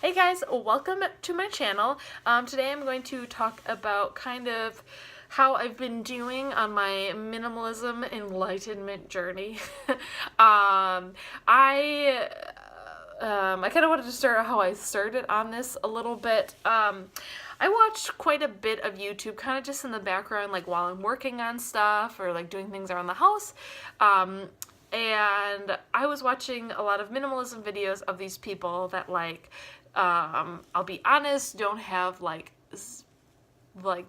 Hey guys, welcome to my channel. Today I'm going to talk about kind of how I've been doing on my minimalism enlightenment journey. I kind of wanted to start how I started on this a little bit. I watch quite a bit of YouTube kind of just in the background, like while I'm working on stuff or like doing things around the house. And I was watching a lot of minimalism videos of these people that I'll be honest, don't have like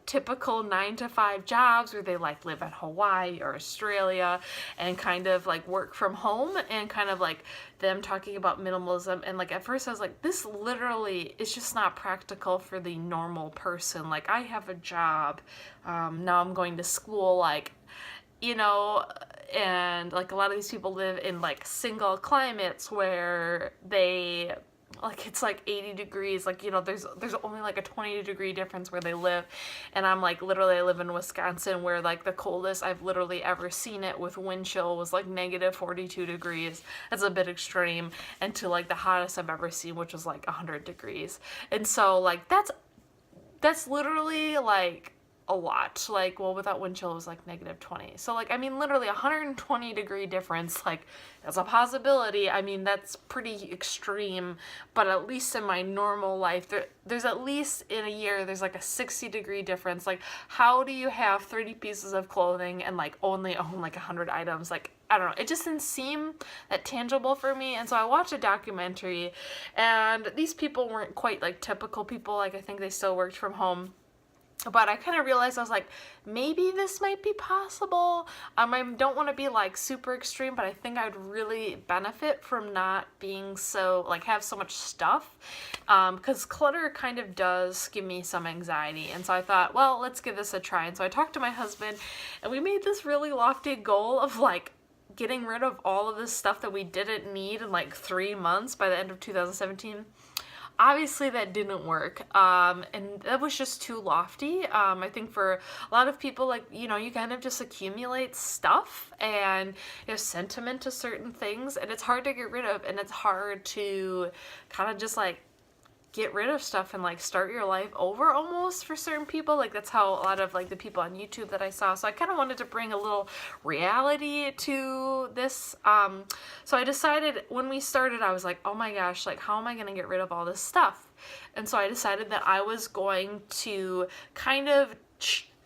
typical 9-to-5 jobs where they like live in Hawaii or Australia and kind of like work from home, and kind of like them talking about minimalism. And like at first I was like, this literally is just not practical for the normal person. Like I have a job, now I'm going to school, like, you know, and like a lot of these people live in like single climates where they like it's like 80 degrees, like, you know, there's only like a 20-degree difference where they live, and I'm like, literally I live in Wisconsin where like the coldest I've literally ever seen it with wind chill was like negative 42 degrees. That's a bit extreme. And to like the hottest I've ever seen, which was like 100 degrees. And so like that's literally like a lot. Like, well, without wind chill it was like negative 20. So like, I mean, literally 120-degree difference, like that's a possibility. I mean, that's pretty extreme, but at least in my normal life, there's at least in a year, there's like a 60-degree difference. Like, how do you have 30 pieces of clothing and like only own like 100 items? Like, I don't know, it just didn't seem that tangible for me. And so I watched a documentary, and these people weren't quite like typical people. Like, I think they still worked from home. But I kind of realized, I was like, maybe this might be possible. I don't want to be like super extreme, but I think I'd really benefit from not being so, like, have so much stuff. Because clutter kind of does give me some anxiety. And so I thought, well, let's give this a try. And so I talked to my husband, and we made this really lofty goal of like getting rid of all of this stuff that we didn't need in like 3 months by the end of 2017. Obviously that didn't work, and that was just too lofty. I think for a lot of people, like, you know, you kind of just accumulate stuff and you have sentiment to certain things, and it's hard to get rid of, and it's hard to kind of just like get rid of stuff and like start your life over almost for certain people. Like that's how a lot of like the people on YouTube that I saw. So I kind of wanted to bring a little reality to this. So I decided when we started, I was like, oh my gosh, like how am I going to get rid of all this stuff? And so I decided that I was going to kind of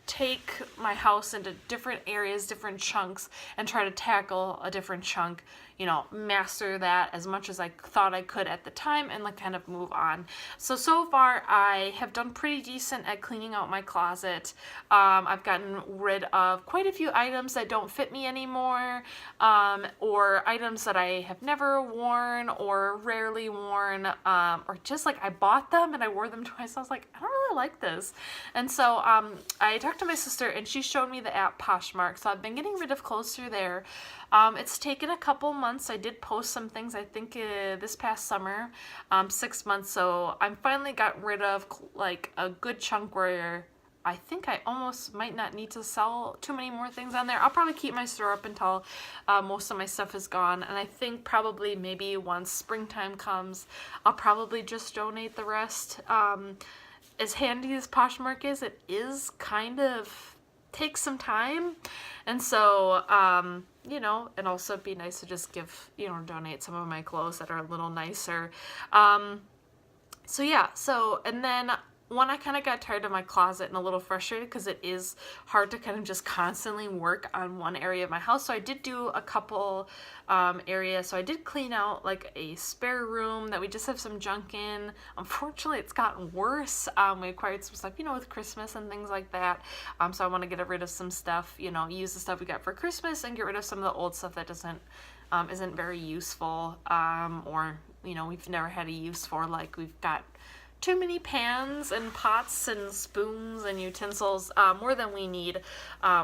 take my house into different areas, different chunks, and try to tackle a different chunk, you know, master that as much as I thought I could at the time, and like kind of move on. So far I have done pretty decent at cleaning out my closet. I've gotten rid of quite a few items that don't fit me anymore, or items that I have never worn or rarely worn, or just like I bought them and I wore them twice. I was like, I don't really like this. And so I talked to my sister, and she showed me the app Poshmark. So I've been getting rid of clothes through there. It's taken a couple months. I did post some things, I think, this past summer, 6 months. So I finally got rid of like a good chunk where I think I almost might not need to sell too many more things on there. I'll probably keep my store up until most of my stuff is gone. And I think probably maybe once springtime comes, I'll probably just donate the rest. As handy as Poshmark is, it is kind of takes some time. And so, you know, and also it'd be nice to just give, you know, donate some of my clothes that are a little nicer. So yeah, and then when I kind of got tired of my closet and a little frustrated, because it is hard to kind of just constantly work on one area of my house. So I did do a couple areas. So I did clean out like a spare room that we just have some junk in. Unfortunately, it's gotten worse. We acquired some stuff, you know, with Christmas and things like that. So I want to get rid of some stuff, you know, use the stuff we got for Christmas and get rid of some of the old stuff that isn't very useful, or, you know, we've never had a use for. Like we've got too many pans and pots and spoons and utensils, more than we need.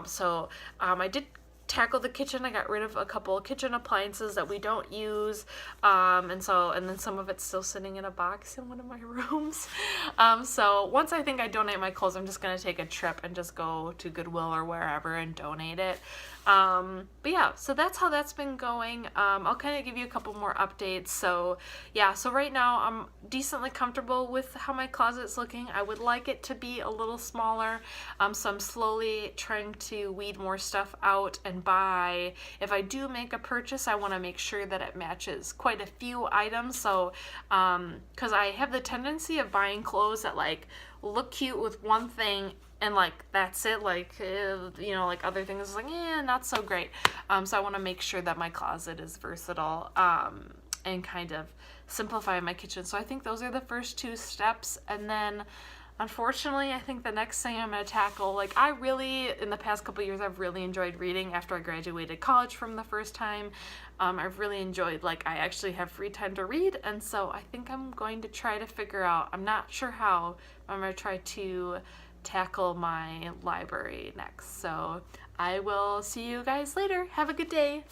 So I did tackle the kitchen. I got rid of a couple of kitchen appliances that we don't use, and then some of it's still sitting in a box in one of my rooms. So once I think I donate my clothes, I'm just gonna take a trip and just go to Goodwill or wherever and donate it. But yeah, so that's how that's been going. I'll kind of give you a couple more updates. So yeah, so right now I'm decently comfortable with how my closet's looking. I would like it to be a little smaller. So I'm slowly trying to weed more stuff out and buy. If I do make a purchase, I want to make sure that it matches quite a few items. So, because I have the tendency of buying clothes that like look cute with one thing and like that's it, like you know, like other things like not so great. So I want to make sure that my closet is versatile, and kind of simplify my kitchen. So I think those are the first two steps, and then unfortunately I think the next thing I'm going to tackle, like I really in the past couple years I've really enjoyed reading after I graduated college from the first time. I've really enjoyed, like I actually have free time to read, and so I think I'm going to try to figure out, I'm not sure how, I'm going to try to tackle my library next. So I will see you guys later. Have a good day.